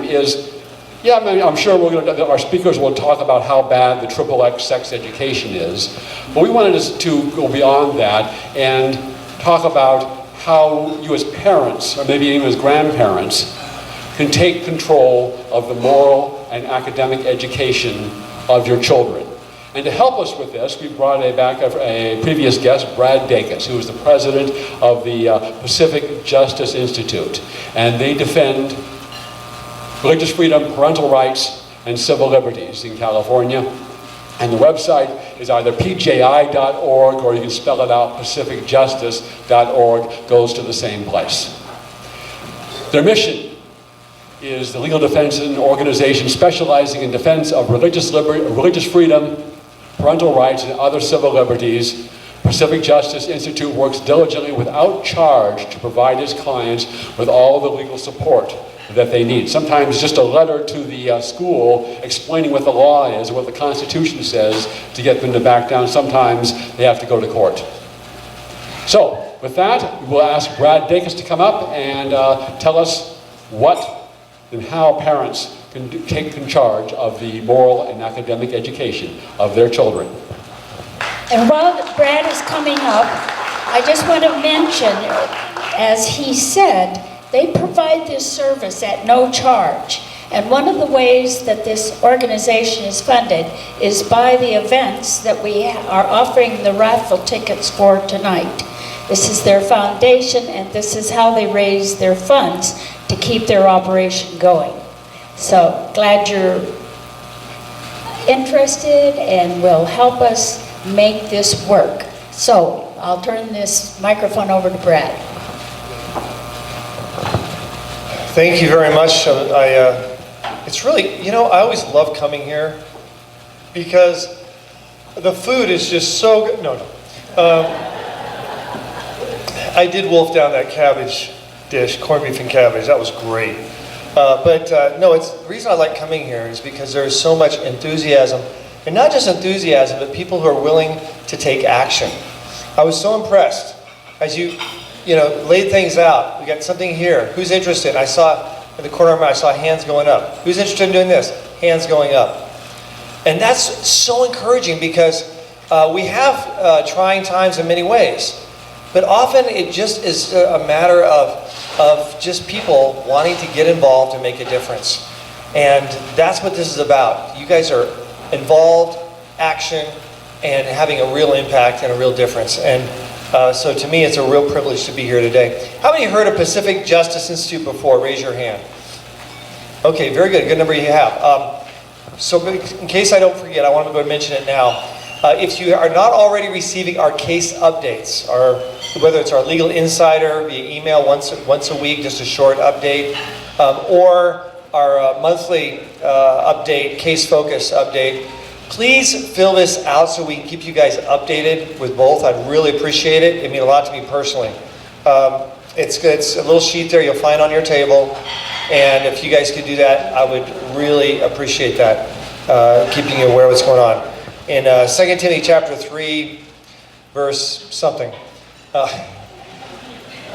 is, yeah, I mean, I'm sure our speakers will talk about how bad the XXX sex education is, but we wanted to go beyond that and talk about how you as parents, or maybe even as grandparents, can take control of the moral and academic education of your children. And to help us with this, we brought back a previous guest, Brad Dacus, who is the president of the Pacific Justice Institute. And they defend religious freedom, parental rights, and civil liberties in California. And the website is either pji.org, or you can spell it out, pacificjustice.org, goes to the same place. Their mission is the legal defense organization specializing in defense of religious freedom, parental rights, and other civil liberties. Pacific Justice Institute works diligently without charge to provide its clients with all the legal support that they need. Sometimes just a letter to the school explaining what the law is, what the Constitution says, to get them to back down. Sometimes they have to go to court. So, with that, we'll ask Brad Dacus to come up and tell us what and how parents can take charge of the moral and academic education of their children. And while Brad is coming up, I just want to mention, as he said, they provide this service at no charge. And one of the ways that this organization is funded is by the events that we are offering the raffle tickets for tonight. This is their foundation, and this is how they raise their funds to keep their operation going. So glad you're interested and will help us make this work. So I'll turn this microphone over to Brad. Thank you very much. It's really, I always love coming here because the food is just so good. No. I did wolf down that cabbage dish, corned beef and cabbage. That was great. No, the reason I like coming here is because there's so much enthusiasm, and not just enthusiasm, but people who are willing to take action. I was so impressed as you laid things out. We got something here. Who's interested? I saw in the corner of my eye, I saw hands going up. Who's interested in doing this? Hands going up. And that's so encouraging because we have trying times in many ways. But often it just is a matter of just people wanting to get involved and make a difference. And that's what this is about. You guys are involved, action, and having a real impact and a real difference. And so to me, it's a real privilege to be here today. How many heard of Pacific Justice Institute before? Raise your hand. Okay, very good. Good number you have. So in case I don't forget, I want to go and mention it now. If you are not already receiving our case updates, whether it's our Legal Insider via email once a week, just a short update, or our monthly update, Case Focus update, please fill this out so we can keep you guys updated with both. I'd really appreciate it. It means a lot to me personally. It's a little sheet there you'll find on your table, and if you guys could do that, I would really appreciate that, keeping you aware of what's going on. In 2 Timothy chapter 3, verse something,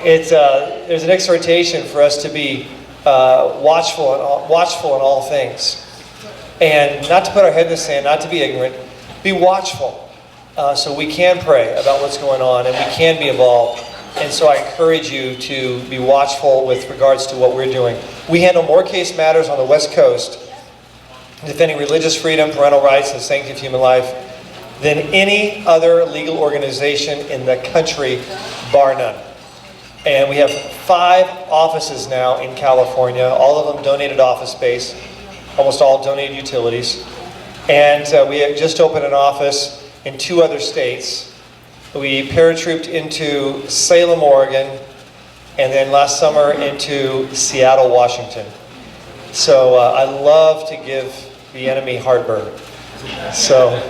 there's an exhortation for us to be watchful in all things. And not to put our head in the sand, not to be ignorant, be watchful. So we can pray about what's going on and we can be involved. And so I encourage you to be watchful with regards to what we're doing. We handle more case matters on the West Coast, defending religious freedom, parental rights, and sanctity of human life, than any other legal organization in the country, bar none. And we have 5 offices now in California, all of them donated office space, almost all donated utilities. And we have just opened an office in 2 other states. We paratrooped into Salem, Oregon, and then last summer into Seattle, Washington. So I love to give the enemy heartburn. So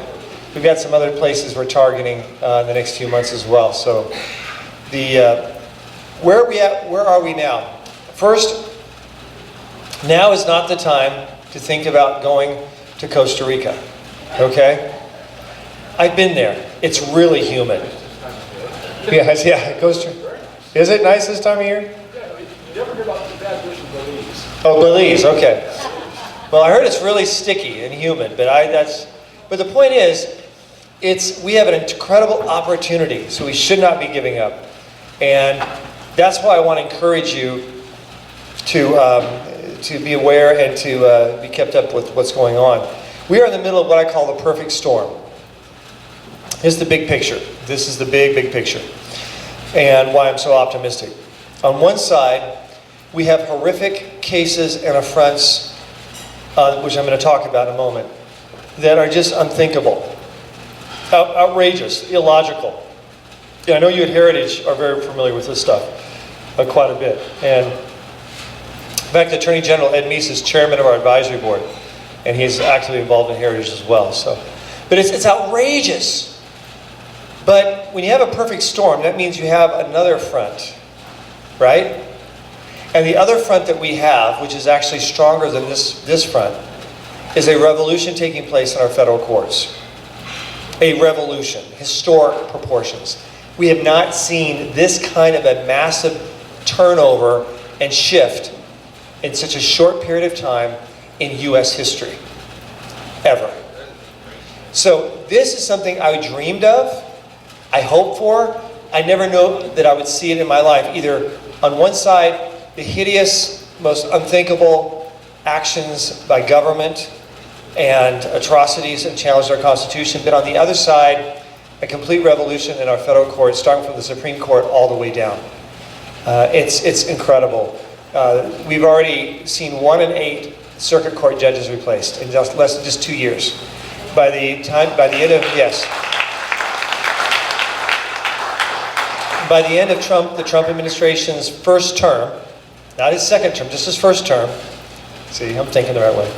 we've got some other places we're targeting in the next few months as well. So where are we at? Where are we now? First, now is not the time to think about going to Costa Rica. Okay? I've been there. It's really humid. Yeah, Costa Rica. Is it nice this time of year? Yeah, you never hear about the bad news in Belize. Oh, Belize, okay. Well, I heard it's really sticky and humid, but the point is, we have an incredible opportunity, so we should not be giving up. And that's why I want to encourage you to be aware and to be kept up with what's going on. We are in the middle of what I call the perfect storm. Here's the big picture. This is the big, big picture. And why I'm so optimistic. On one side, we have horrific cases and affronts, which I'm going to talk about in a moment, that are just unthinkable, outrageous, illogical. Yeah, I know you at Heritage are very familiar with this stuff, quite a bit. And in fact, Attorney General Ed Meese is chairman of our advisory board, and he's actively involved in Heritage as well. But it's outrageous. But when you have a perfect storm, that means you have another front, right? And the other front that we have, which is actually stronger than this front, is a revolution taking place in our federal courts. A revolution, historic proportions. We have not seen this kind of a massive turnover and shift in such a short period of time in U.S. history, ever. So this is something I dreamed of, I hoped for. I never knew that I would see it in my life. Either on one side, the hideous, most unthinkable actions by government and atrocities that challenged our Constitution, but on the other side, a complete revolution in our federal courts, starting from the Supreme Court all the way down. It's incredible. We've already seen 1 in 8 circuit court judges replaced in just 2 years. By the end of the Trump administration's first term, not his second term, just his first term. See, I'm thinking the right way.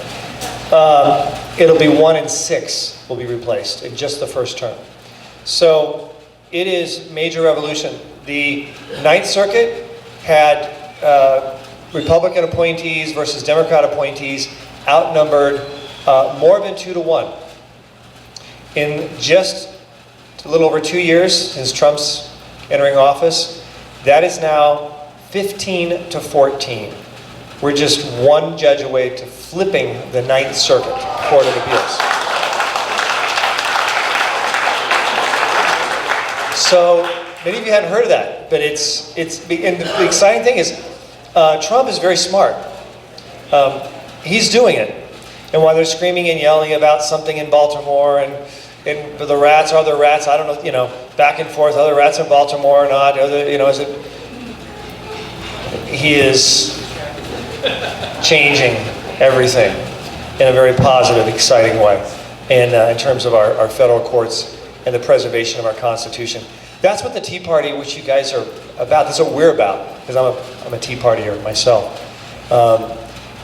It'll be 1 in 6 will be replaced in just the first term. So it is major revolution. The Ninth Circuit had Republican appointees versus Democrat appointees outnumbered more than 2 to 1. In just a little over 2 years since Trump's entering office, that is now 15 to 14. We're just 1 judge away to flipping the Ninth Circuit Court of Appeals. So many of you hadn't heard of that, but and the exciting thing is Trump is very smart. He's doing it. And while they're screaming and yelling about something in Baltimore and the rats, are there rats? I don't know, back and forth, are there rats in Baltimore or not? He is changing everything in a very positive, exciting way. And in terms of our federal courts and the preservation of our Constitution. That's what the Tea Party, which you guys are about, that's what we're about, because I'm a Tea Partier myself,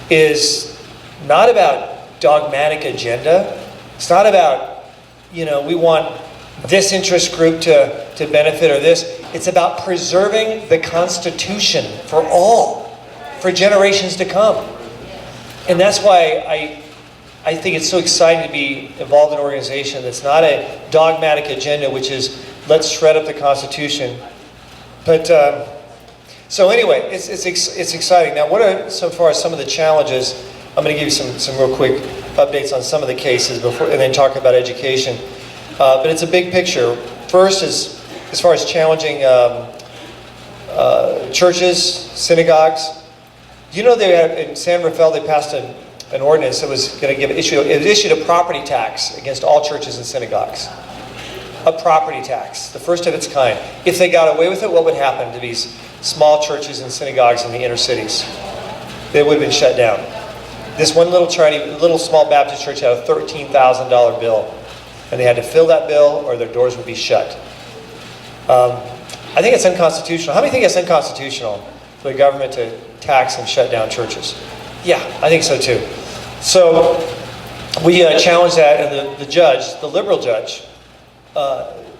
is not about dogmatic agenda. It's not about, we want this interest group to benefit or this. It's about preserving the Constitution for all, for generations to come. And that's why I think it's so exciting to be involved in an organization that's not a dogmatic agenda, which is let's shred up the Constitution. But so anyway, it's exciting. Now, what are so far some of the challenges? I'm going to give you some real quick updates on some of the cases and then talk about education. But it's a big picture. First is as far as challenging churches, synagogues. Do you know in San Rafael they passed an ordinance that was going to issued a property tax against all churches and synagogues. A property tax, the first of its kind. If they got away with it, what would happen to these small churches and synagogues in the inner cities? They would have been shut down. This one little small Baptist church had a $13,000 bill, and they had to fill that bill or their doors would be shut. I think it's unconstitutional. How many think it's unconstitutional for the government to tax and shut down churches? Yeah, I think so too. So we challenged that, and the judge, the liberal judge,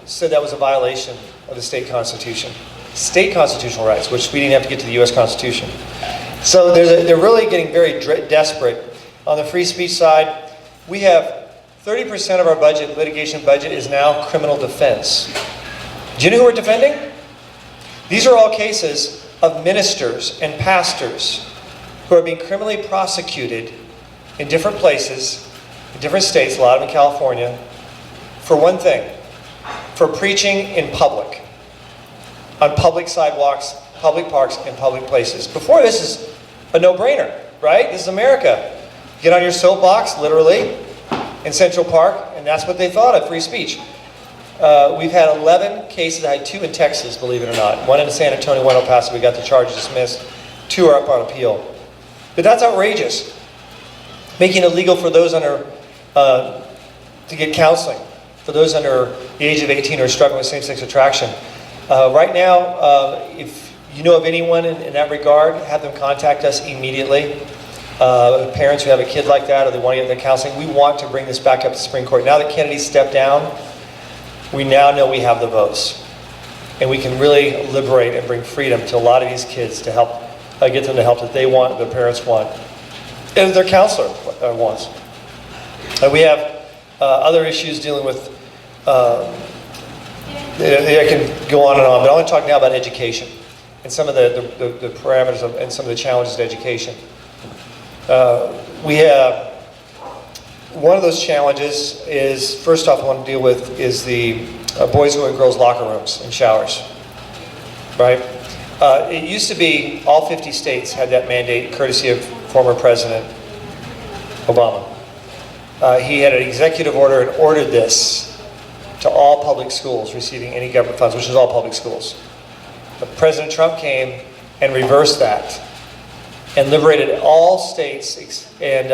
said that was a violation of the state constitution. State constitutional rights, which we didn't have to get to the U.S. Constitution. So they're really getting very desperate. On the free speech side, we have 30% of our litigation budget is now criminal defense. Do you know who we're defending? These are all cases of ministers and pastors who are being criminally prosecuted in different places, in different states, a lot of them in California, for one thing, for preaching in public, on public sidewalks, public parks, and public places. Before, this is a no-brainer, right? This is America. Get on your soapbox, literally, in Central Park, and that's what they thought of free speech. We've had 11 cases. I had 2 in Texas, believe it or not. 1 in San Antonio, 1 in El Paso. We got the charge dismissed. 2 are up on appeal. But that's outrageous. Making it illegal for those under, to get counseling, for those under the age of 18 who are struggling with same-sex attraction. Right now, if you know of anyone in that regard, have them contact us immediately. Parents who have a kid like that or they want to get their counseling, we want to bring this back up to the Supreme Court. Now that Kennedy stepped down, we now know we have the votes. And we can really liberate and bring freedom to a lot of these kids to help get them the help that they want, their parents want, and their counselor wants. We have other issues dealing with, I can go on and on, but I want to talk now about education and some of the parameters of, and some of the challenges of education. We have, one of those challenges is, first off I want to deal with is the boys and girls locker rooms and showers, right? It used to be all 50 states had that mandate, courtesy of former President Obama. He had an executive order and ordered this to all public schools receiving any government funds, which is all public schools. But President Trump came and reversed that and liberated all states and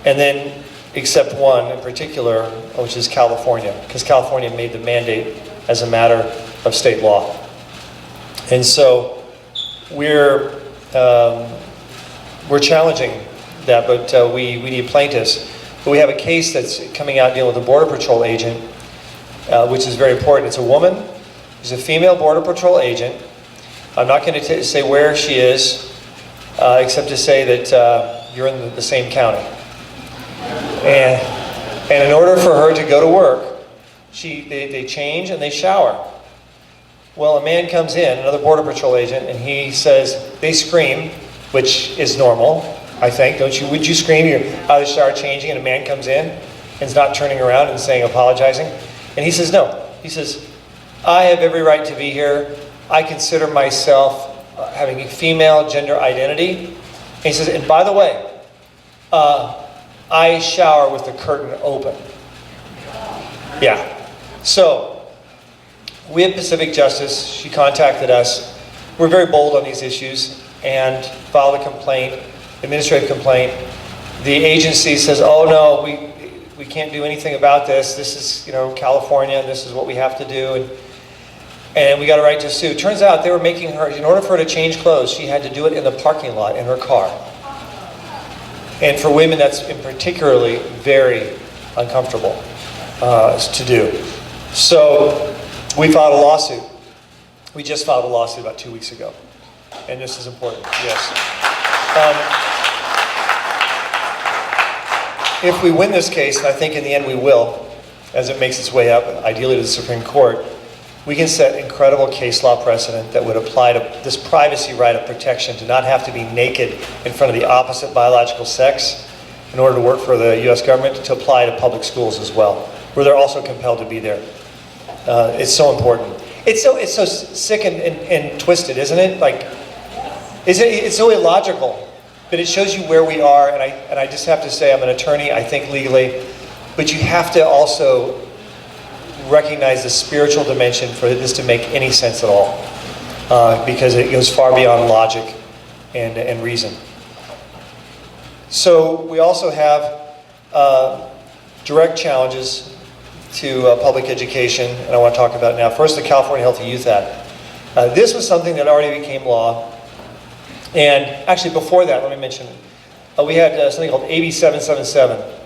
then except one in particular, which is California, because California made the mandate as a matter of state law. And so we're challenging that, but we need plaintiffs. But we have a case that's coming out dealing with a Border Patrol agent, which is very important. It's a woman, she's a female Border Patrol agent. I'm not going to say where she is, except to say that you're in the same county. And in order for her to go to work, they change and they shower. Well, a man comes in, another Border Patrol agent, and he says, they scream, which is normal, I think, don't you? Would you scream? You're out of the shower changing, and a man comes in and is not turning around and saying, apologizing? And he says, no. He says, I have every right to be here. I consider myself having a female gender identity. And he says, and by the way, I shower with the curtain open. Yeah. So, we have Pacific Justice. She contacted us. We're very bold on these issues and filed a complaint, administrative complaint. The agency says, oh no, we can't do anything about this. This is, California, and this is what we have to do. And we got a right to sue. Turns out they were making her, in order for her to change clothes, she had to do it in the parking lot in her car. And for women, that's particularly very uncomfortable to do. So we filed a lawsuit. We just filed a lawsuit about 2 weeks ago. And this is important, yes. If we win this case, and I think in the end we will, as it makes its way up, ideally to the Supreme Court, we can set incredible case law precedent that would apply to this privacy right of protection to not have to be naked in front of the opposite biological sex in order to work for the U.S. government, to apply to public schools as well, where they're also compelled to be there. It's so important. It's so sick and twisted, isn't it? Like, it's so illogical, but it shows you where we are. And I just have to say, I'm an attorney. I think legally, but you have to also recognize the spiritual dimension for this to make any sense at all, because it goes far beyond logic and reason. So we also have direct challenges to public education, and I want to talk about now. First, the California Healthy Youth Act. This was something that already became law, and actually before that, let me mention it. We had something called AB 777,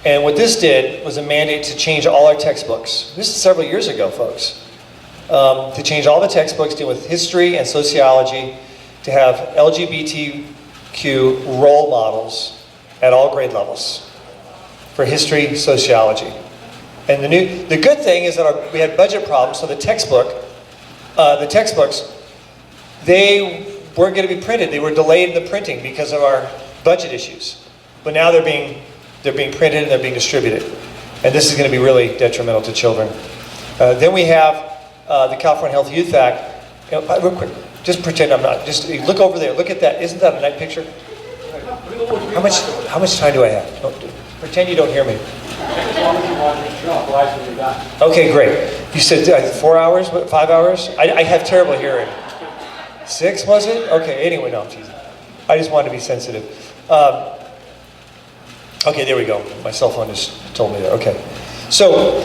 and what this did was a mandate to change all our textbooks. This is several years ago, folks. To change all the textbooks dealing with history and sociology, to have LGBTQ role models at all grade levels for history, sociology. And the good thing is that we had budget problems, so the textbooks, they weren't going to be printed. They were delayed in the printing because of our budget issues. But now they're being printed and they're being distributed. And this is going to be really detrimental to children. Then we have the California Health Youth Act. Real quick, just pretend I'm not. Just look over there. Look at that. Isn't that a nice picture? How much time do I have? Pretend you don't hear me. Okay, great. You said 4 hours, 5 hours? I have terrible hearing. 6, was it? Okay, anyway, no, I'm teasing. I just wanted to be sensitive. Okay, there we go. My cell phone just told me that. Okay. So,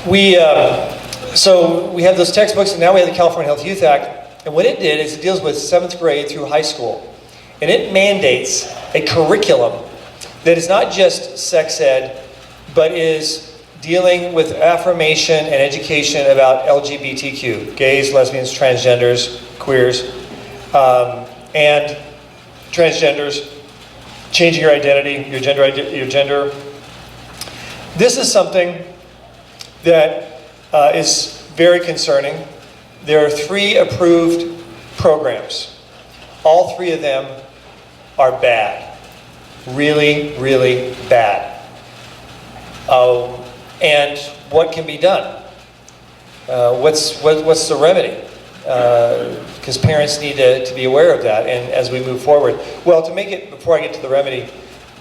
we have those textbooks, and now we have the California Health Youth Act. And what it did is it deals with 7th grade through high school. And it mandates a curriculum that is not just sex ed, but is dealing with affirmation and education about LGBTQ, gays, lesbians, transgenders, queers, and transgenders, changing your identity, your gender. This is something that is very concerning. There are 3 approved programs. All 3 of them are bad. Really, really bad. And what can be done? What's the remedy? Because parents need to be aware of that, and as we move forward. Well, before I get to the remedy,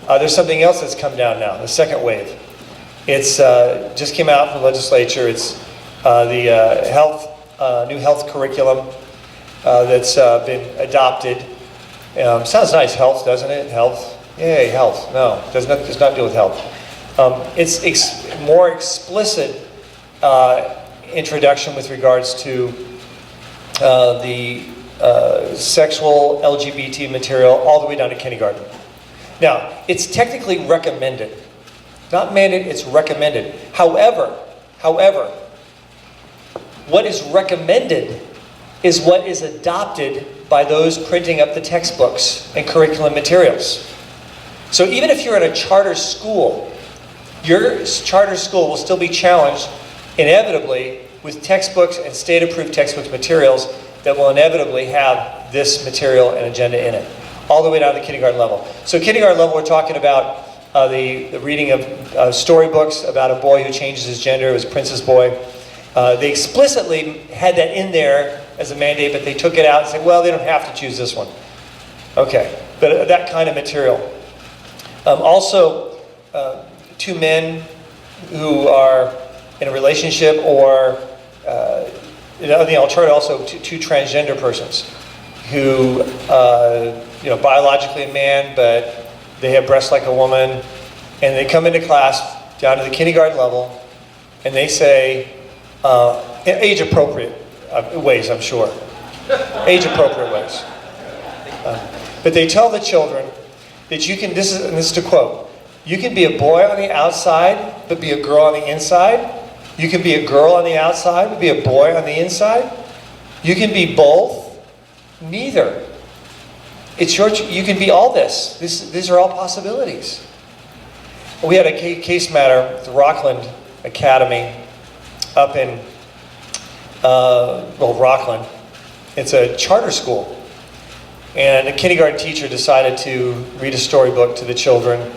there's something else that's come down now, the second wave. It's just came out from the legislature. It's the new health curriculum that's been adopted. Sounds nice, health, doesn't it? Health. Yay, health. No, does not deal with health. It's more explicit introduction with regards to the sexual LGBT material all the way down to kindergarten. Now, it's technically recommended. Not mandated, it's recommended. However, what is recommended is what is adopted by those printing up the textbooks and curriculum materials. So even if you're in a charter school, your charter school will still be challenged inevitably with textbooks and state-approved textbook materials that will inevitably have this material and agenda in it, all the way down to the kindergarten level. So kindergarten level, we're talking about the reading of storybooks about a boy who changes his gender. It was Prince's Boy. They explicitly had that in there as a mandate, but they took it out and said, well, they don't have to choose this one. Okay, but that kind of material. Also, 2 men who are in a relationship, or in the alternative, also 2 transgender persons who, biologically a man, but they have breasts like a woman, and they come into class down to the kindergarten level, and they say, in age-appropriate ways, I'm sure. Age-appropriate ways. But they tell the children that you can, this is to quote, you can be a boy on the outside, but be a girl on the inside. You can be a girl on the outside, but be a boy on the inside. You can be both, neither. You can be all this. These are all possibilities. We had a case matter at the Rockland Academy up in, Rockland. It's a charter school. And a kindergarten teacher decided to read a storybook to the children.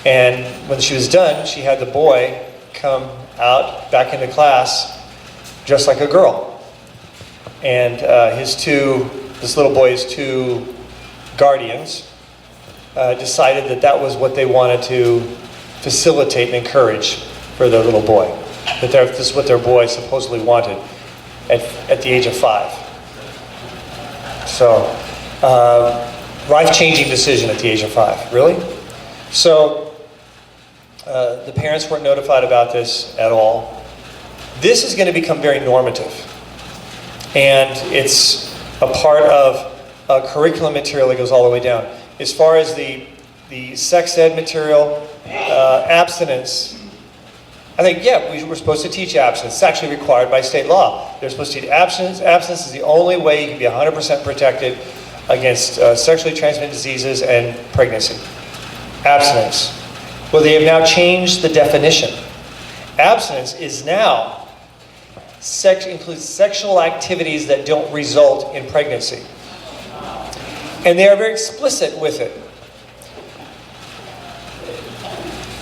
And when she was done, she had the boy come out back into class dressed like a girl. And this little boy's 2 guardians decided that was what they wanted to facilitate and encourage for their little boy. That this is what their boy supposedly wanted at the age of 5. So, life-changing decision at the age of 5. Really? So, the parents weren't notified about this at all. This is going to become very normative. And it's a part of a curriculum material that goes all the way down. As far as the sex ed material, abstinence, I think, we're supposed to teach abstinence. It's actually required by state law. They're supposed to teach abstinence. Abstinence is the only way you can be 100% protected against sexually transmitted diseases and pregnancy. Abstinence. Well, they have now changed the definition. Abstinence is now includes sexual activities that don't result in pregnancy. And they are very explicit with it.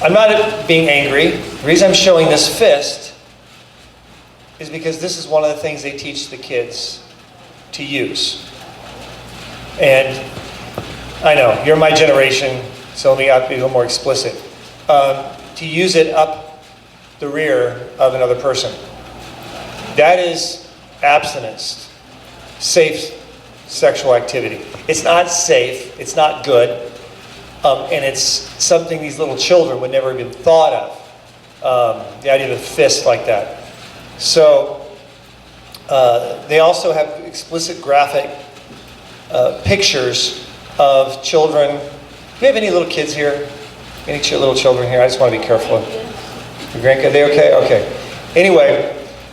I'm not being angry. The reason I'm showing this fist is because this is one of the things they teach the kids to use. And I know, you're my generation, so let me be a little more explicit. To use it up the rear of another person. That is abstinence, safe sexual activity. It's not safe, it's not good, and it's something these little children would never even thought of, the idea of a fist like that. So they also have explicit graphic pictures of children. Do we have any little kids here? Any little children here? I just want to be careful. Your grandkids, they okay? Okay. Anyway,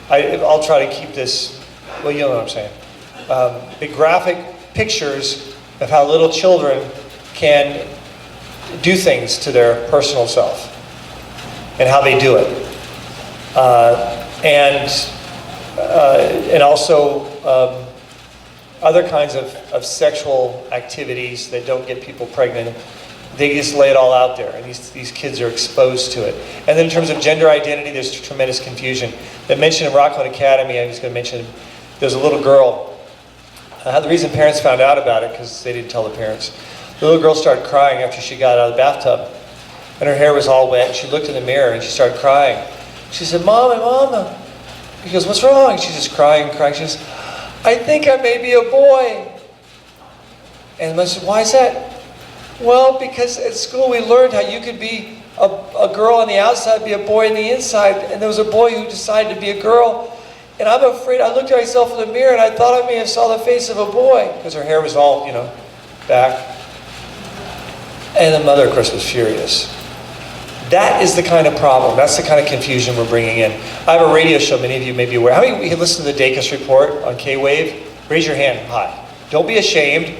I'll try to keep this, well, you know what I'm saying. The graphic pictures of how little children can do things to their personal self and how they do it. And also other kinds of sexual activities that don't get people pregnant. They just lay it all out there, and these kids are exposed to it. And then in terms of gender identity, there's tremendous confusion. They mentioned in Rockland Academy, I was going to mention, there's a little girl. The reason parents found out about it, because they didn't tell the parents. The little girl started crying after she got out of the bathtub, and her hair was all wet, and she looked in the mirror, and she started crying. She said, "Mama, Mama." He goes, "What's wrong?" She's just crying. She says, "I think I may be a boy." And I said, "Why is that?" "Well, because at school we learned how you could be a girl on the outside, be a boy on the inside, and there was a boy who decided to be a girl. And I'm afraid, I looked at myself in the mirror and I thought I may have saw the face of a boy," because her hair was all, back. And the mother, of course, was furious. That is the kind of problem. That's the kind of confusion we're bringing in. I have a radio show, many of you may be aware. How many of you listen to the Dacus report on K-Wave? Raise your hand high. Don't be ashamed.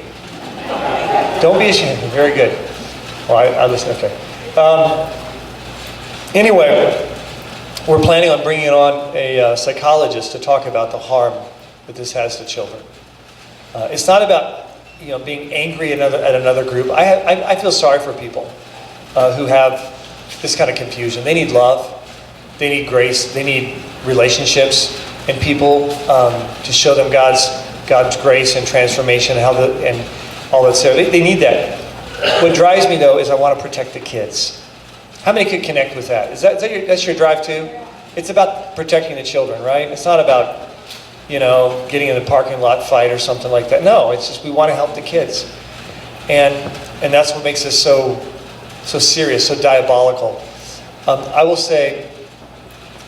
Don't be ashamed. Very good. Well, I listen, okay. Anyway, we're planning on bringing on a psychologist to talk about the harm that this has to children. It's not about being angry at another group. I feel sorry for people who have this kind of confusion. They need love, they need grace, they need relationships, and people to show them God's grace and transformation and all that's there. They need that. What drives me though is I want to protect the kids. How many could connect with that? That's your drive too? It's about protecting the children, right? It's not about getting in the parking lot fight or something like that. No, it's just we want to help the kids. And that's what makes this so serious, so diabolical. I will say,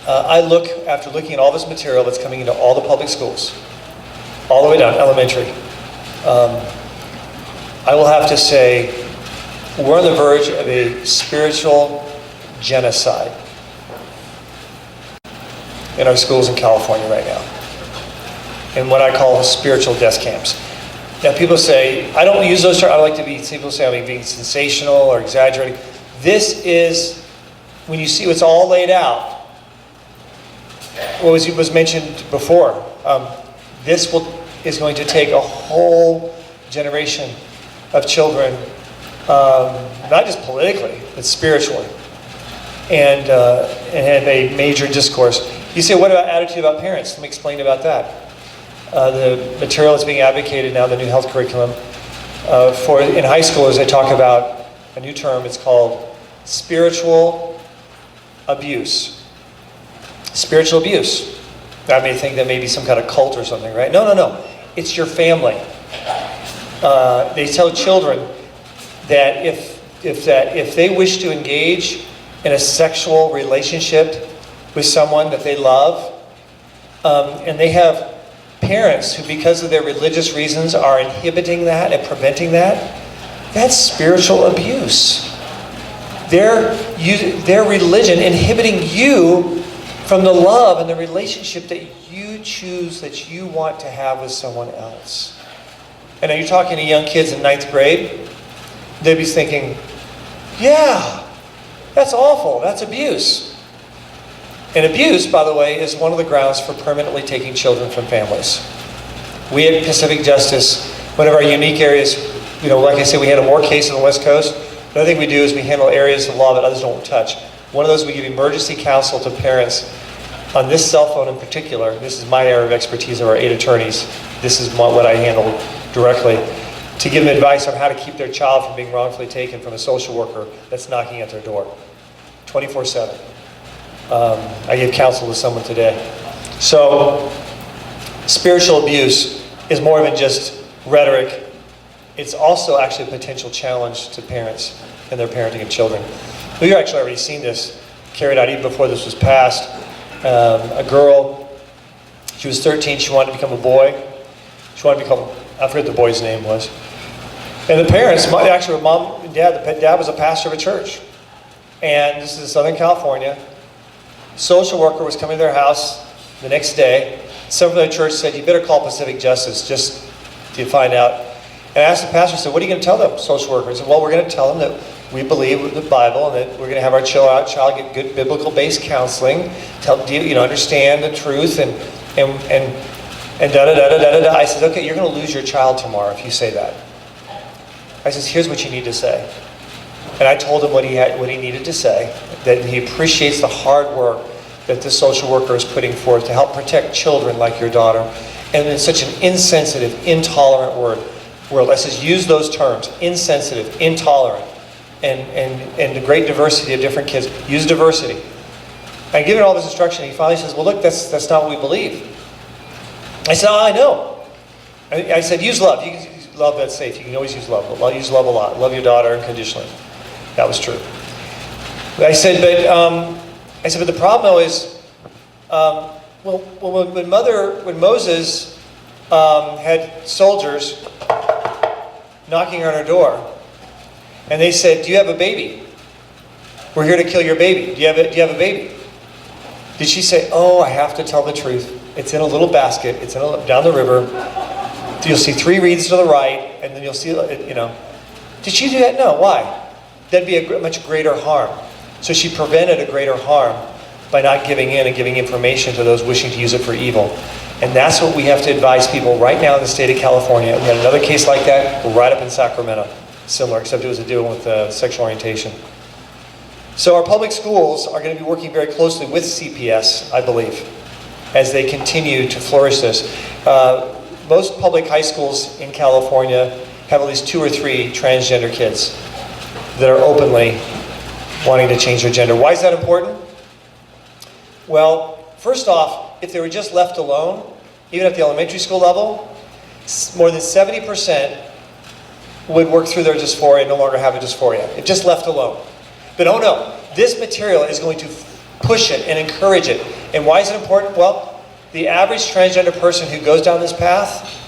after looking at all this material that's coming into all the public schools, all the way down, elementary, I will have to say, we're on the verge of a spiritual genocide in our schools in California right now, in what I call spiritual death camps. Now people say, I don't use those terms, I like to be, people say I'm being sensational or exaggerating. This is, when you see what's all laid out, what was mentioned before, this is going to take a whole generation of children, not just politically, but spiritually, and have a major discourse. You say, what about attitude about parents? Let me explain about that. The material that's being advocated now, the new health curriculum, in high schoolers, they talk about a new term. It's called spiritual abuse. Spiritual abuse. I may think that may be some kind of cult or something, right? No. It's your family. They tell children that if they wish to engage in a sexual relationship with someone that they love, and they have parents who, because of their religious reasons, are inhibiting that and preventing that, that's spiritual abuse. Their religion inhibiting you from the love and the relationship that you choose, that you want to have with someone else. And are you talking to young kids in 9th grade? They'd be thinking, yeah, that's awful, that's abuse. And abuse, by the way, is one of the grounds for permanently taking children from families. We at Pacific Justice, one of our unique areas, like I said, we handle more cases on the West Coast. Another thing we do is we handle areas of law that others don't touch. One of those, we give emergency counsel to parents on this cell phone in particular. This is my area of expertise of our 8 attorneys. This is what I handle directly, to give them advice on how to keep their child from being wrongfully taken from a social worker that's knocking at their door, 24/7. I gave counsel to someone today. So, spiritual abuse is more than just rhetoric. It's also actually a potential challenge to parents and their parenting of children. We've actually already seen this carried out even before this was passed. A girl, she was 13, she wanted to become a boy. She wanted to become, I forget the boy's name was. And the parents, actually mom and dad, the dad was a pastor of a church. And this is in Southern California. Social worker was coming to their house the next day. Someone from the church said, you better call Pacific Justice just to find out. And I asked the pastor, I said, what are you going to tell them, social worker? He said, well, we're going to tell them that we believe with the Bible and that we're going to have our child get good biblical-based counseling, understand the truth and da-da-da-da-da-da. I said, okay, you're going to lose your child tomorrow if you say that. I said, here's what you need to say. And I told him what he needed to say, that he appreciates the hard work that this social worker is putting forth to help protect children like your daughter. And in such an insensitive, intolerant world. I says, use those terms, insensitive, intolerant, and the great diversity of different kids. Use diversity. And given all this instruction, he finally says, well, look, that's not what we believe. I said, oh, I know. I said, use love. You can use love, that's safe. You can always use love. But use love a lot. Love your daughter unconditionally. That was true. But I said, but the problem though is, when Moses had soldiers knocking on her door, and they said, do you have a baby? We're here to kill your baby. Do you have a baby? Did she say, oh, I have to tell the truth. It's in a little basket. It's down the river. You'll see 3 reeds to the right, and then you'll see, Did she do that? No. Why? That'd be a much greater harm. So she prevented a greater harm by not giving in and giving information to those wishing to use it for evil. And that's what we have to advise people right now in the state of California. We had another case like that right up in Sacramento. Similar, except it was a deal with sexual orientation. So our public schools are going to be working very closely with CPS, I believe, as they continue to flourish this. Most public high schools in California have at least 2 or 3 transgender kids that are openly wanting to change their gender. Why is that important? Well, first off, if they were just left alone, even at the elementary school level, more than 70% would work through their dysphoria and no longer have a dysphoria, if just left alone. But oh no, this material is going to push it and encourage it. And why is it important? Well, the average transgender person who goes down this path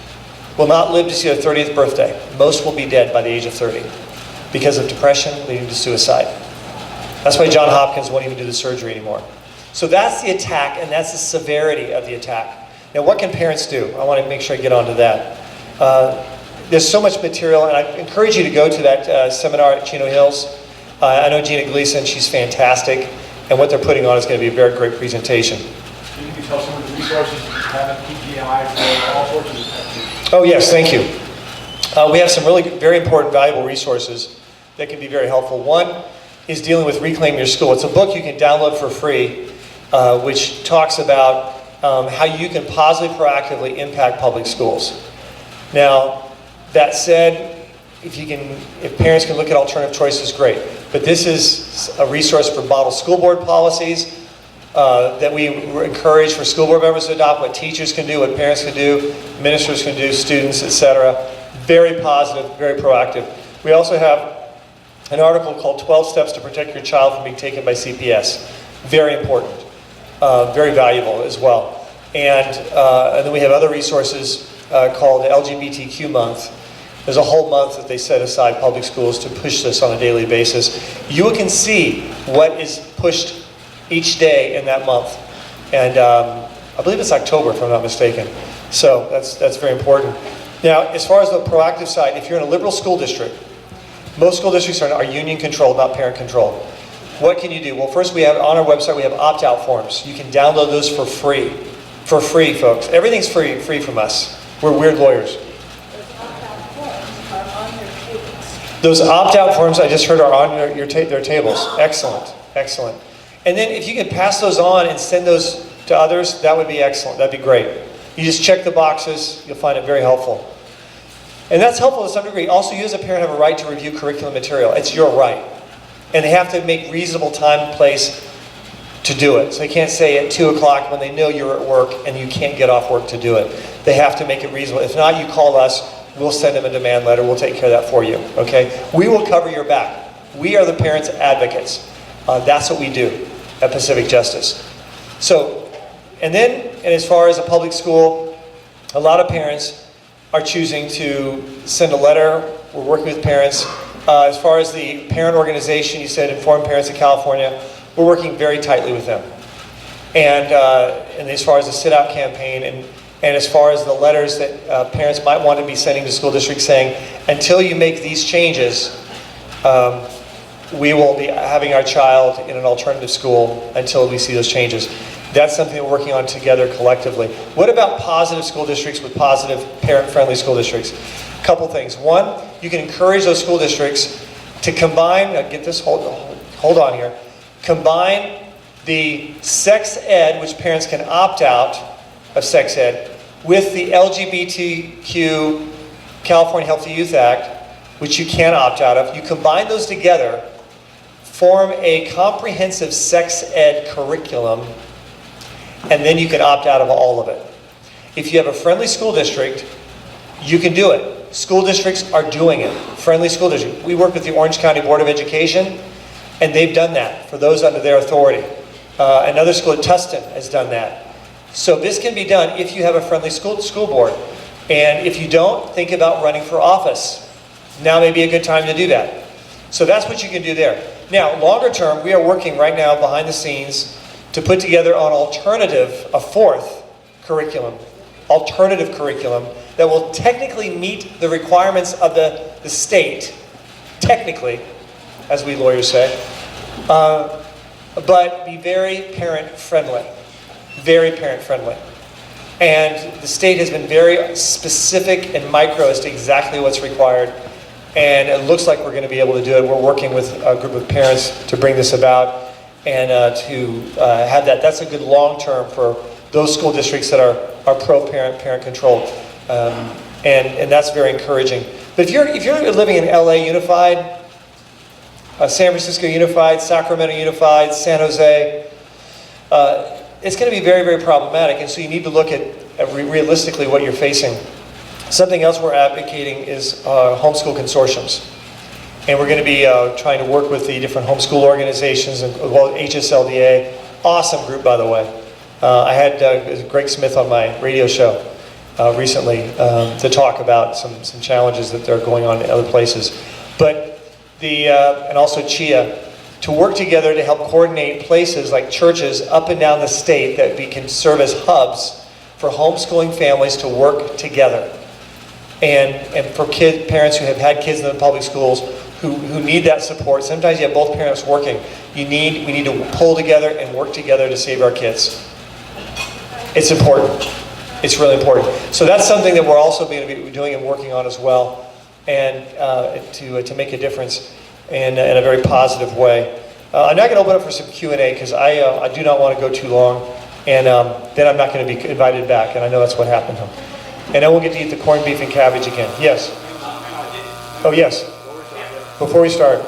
will not live to see their 30th birthday. Most will be dead by the age of 30 because of depression leading to suicide. That's why John Hopkins won't even do the surgery anymore. So that's the attack, and that's the severity of the attack. Now, what can parents do? I want to make sure I get onto that. There's so much material, and I encourage you to go to that seminar at Chino Hills. I know Gina Gleason, she's fantastic, and what they're putting on is going to be a very great presentation. Can you tell some of the resources you have at PGI for all sorts of activities? Oh yes, thank you. We have some really very important, valuable resources that can be very helpful. One is dealing with Reclaim Your School. It's a book you can download for free, which talks about how you can positively, proactively impact public schools. Now, that said, if parents can look at alternative choices, great. But this is a resource for model school board policies that we encourage for school board members to adopt, what teachers can do, what parents can do, ministers can do, students, etc. Very positive, very proactive. We also have an article called 12 Steps to Protect Your Child from Being Taken by CPS. Very important, very valuable as well. And then we have other resources called LGBTQ Month. There's a whole month that they set aside public schools to push this on a daily basis. You can see what is pushed each day in that month. And I believe it's October, if I'm not mistaken. So that's very important. Now, as far as the proactive side, if you're in a liberal school district, most school districts are union controlled, not parent controlled. What can you do? Well, first we have, on our website, we have opt-out forms. You can download those for free. For free, folks. Everything's free from us. We're weird lawyers. Those opt-out forms are on their Those opt-out forms I just heard are on their tables. Excellent, excellent. And then if you could pass those on and send those to others, that would be excellent. That'd be great. You just check the boxes. You'll find it very helpful. And that's helpful to some degree. Also, you as a parent have a right to review curriculum material. It's your right. And they have to make reasonable time and place to do it. So they can't say at 2 o'clock when they know you're at work and you can't get off work to do it. They have to make it reasonable. If not, you call us. We'll send them a demand letter. We'll take care of that for you. Okay? We will cover your back. We are the parents' advocates. That's what we do at Pacific Justice. So, and as far as a public school, a lot of parents are choosing to send a letter. We're working with parents. As far as the parent organization, you said Informed Parents of California, we're working very tightly with them. And as far as the sit-out campaign, and as far as the letters that parents might want to be sending to school districts saying, until you make these changes, we will be having our child in an alternative school until we see those changes. That's something we're working on together collectively. What about positive school districts with positive parent-friendly school districts? A couple things. One, you can encourage those school districts to combine, get this, hold on here, combine the sex ed, which parents can opt out of sex ed, with the LGBTQ California Healthy Youth Act, which you can opt out of. You combine those together, form a comprehensive sex ed curriculum, and then you can opt out of all of it. If you have a friendly school district, you can do it. School districts are doing it. Friendly school district. We work with the Orange County Board of Education, and they've done that for those under their authority. Another school at Tustin has done that. So this can be done if you have a friendly school board. And if you don't, think about running for office. Now may be a good time to do that. So that's what you can do there. Now, longer term, we are working right now behind the scenes to put together an alternative, a fourth curriculum, alternative curriculum that will technically meet the requirements of the state, technically, as we lawyers say, but be very parent-friendly. Very parent-friendly. And the state has been very specific and micro as to exactly what's required. And it looks like we're going to be able to do it. We're working with a group of parents to bring this about and to have that. That's a good long-term for those school districts that are pro-parent, parent-controlled. And that's very encouraging. But if you're living in LA Unified, San Francisco Unified, Sacramento Unified, San Jose, it's going to be very, very problematic, and so you need to look at realistically what you're facing. Something else we're advocating is homeschool consortiums. And we're going to be trying to work with the different homeschool organizations, and well, HSLDA, awesome group, by the way. I had Greg Smith on my radio show recently to talk about some challenges that are going on in other places. But and also CHIA, to work together to help coordinate places like churches up and down the state that we can serve as hubs for homeschooling families to work together. And for parents who have had kids in the public schools who need that support. Sometimes you have both parents working. We need to pull together and work together to save our kids. It's important. It's really important. So that's something that we're also going to be doing and working on as well, and to make a difference in a very positive way. I'm not going to open up for some Q&A because I do not want to go too long, and then I'm not going to be invited back, and I know that's what happened. And then we'll get to eat the corned beef and cabbage again. Yes? Oh, yes. Before we start.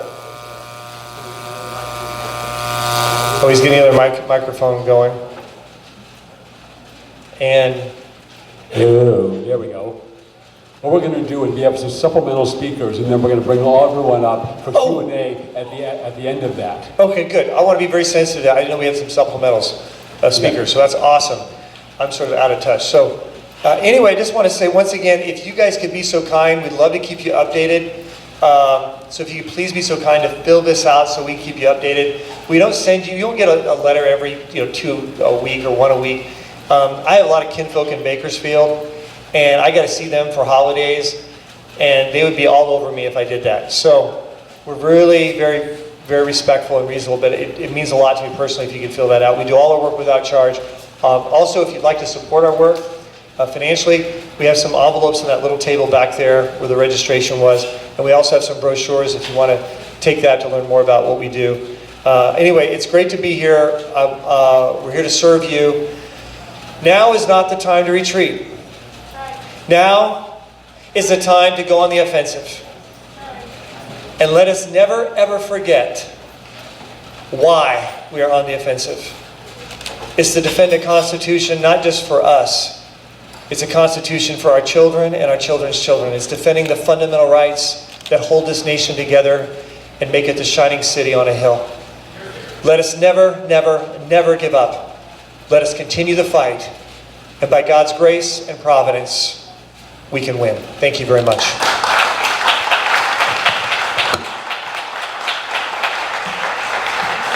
Oh, he's getting the other microphone going. And... Oh, there we go. What we're going to do is we have some supplemental speakers, and then we're going to bring everyone up for Q&A at the end of that. Okay, good. I want to be very sensitive to that. I didn't know we had some supplementals speakers, so that's awesome. I'm sort of out of touch. So anyway, I just want to say once again, if you guys could be so kind, we'd love to keep you updated. So if you could please be so kind to fill this out so we can keep you updated. We don't send you don't get a letter every 2 a week or 1 a week. I have a lot of kinfolk in Bakersfield, and I got to see them for holidays, and they would be all over me if I did that. So we're really very, very respectful and reasonable, but it means a lot to me personally if you could fill that out. We do all our work without charge. Also, if you'd like to support our work, financially. We have some envelopes on that little table back there where the registration was, and we also have some brochures if you want to take that to learn more about what we do. Anyway, it's great to be here. We're here to serve you. Now is not the time to retreat. Now is the time to go on the offensive. And let us never ever forget why we are on the offensive. It's to defend a Constitution not just for us. It's a Constitution for our children and our children's children. It's defending the fundamental rights that hold this nation together and make it the shining city on a hill. Let us never, never, never give up. Let us continue the fight. And by God's grace and providence, we can win. Thank you very much.